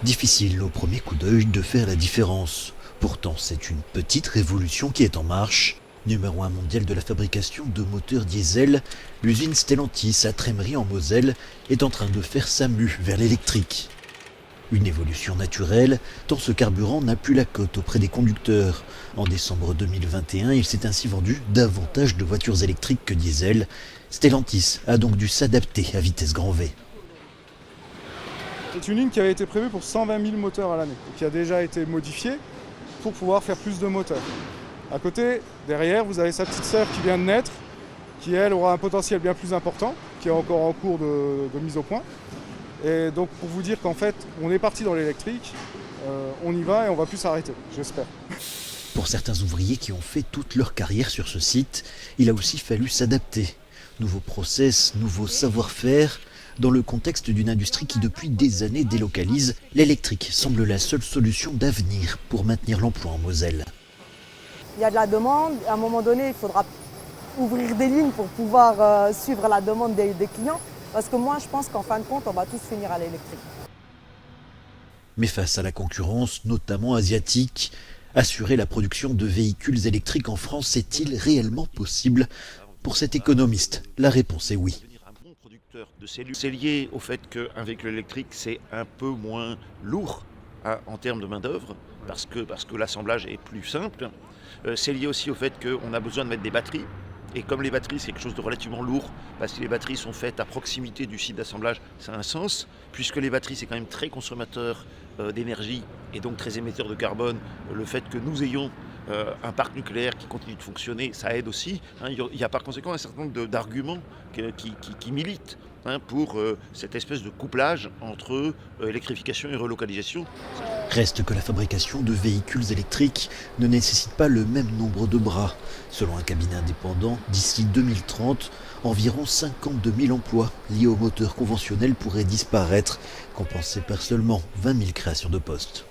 Difficile au premier coup d'œil de faire la différence. Pourtant, c'est une petite révolution qui est en marche. Numéro 1 mondial de la fabrication de moteurs diesel, l'usine Stellantis à Trémery en Moselle est en train de faire sa mue vers l'électrique. Une évolution naturelle, tant ce carburant n'a plus la cote auprès des conducteurs. En décembre 2021, il s'est ainsi vendu davantage de voitures électriques que diesel. Stellantis a donc dû s'adapter à vitesse grand V. C'est une ligne qui avait été prévue pour 120 000 moteurs à l'année, et qui a déjà été modifiée pour pouvoir faire plus de moteurs. À côté, derrière, vous avez sa petite sœur qui vient de naître, qui elle aura un potentiel bien plus important, qui est encore en cours de mise au point. Et donc pour vous dire qu'en fait, on est parti dans l'électrique, on y va et on va plus s'arrêter, j'espère. Pour certains ouvriers qui ont fait toute leur carrière sur ce site, il a aussi fallu s'adapter. Nouveaux process, nouveaux savoir-faire. Dans le contexte d'une industrie qui depuis des années délocalise, l'électrique semble la seule solution d'avenir pour maintenir l'emploi en Moselle. Il y a de la demande, à un moment donné, il faudra ouvrir des lignes pour pouvoir suivre la demande des clients. Parce que moi, je pense qu'en fin de compte, on va tous finir à l'électrique. Mais face à la concurrence, notamment asiatique, assurer la production de véhicules électriques en France est-il réellement possible? Pour cet économiste, la réponse est oui. C'est lié au fait qu'un véhicule électrique, c'est un peu moins lourd en termes de main-d'œuvre, parce que l'assemblage est plus simple. C'est lié aussi au fait qu'on a besoin de mettre des batteries. Et comme les batteries, c'est quelque chose de relativement lourd, parce que les batteries sont faites à proximité du site d'assemblage, ça a un sens, puisque les batteries, c'est quand même très consommateur d'énergie et donc très émetteur de carbone. Le fait que nous ayons un parc nucléaire qui continue de fonctionner, ça aide aussi. Il y a par conséquent un certain nombre d'arguments qui militent pour cette espèce de couplage entre électrification et relocalisation. Reste que la fabrication de véhicules électriques ne nécessite pas le même nombre de bras. Selon un cabinet indépendant, d'ici 2030, environ 52 000 emplois liés aux moteurs conventionnels pourraient disparaître, compensés par seulement 20 000 créations de postes.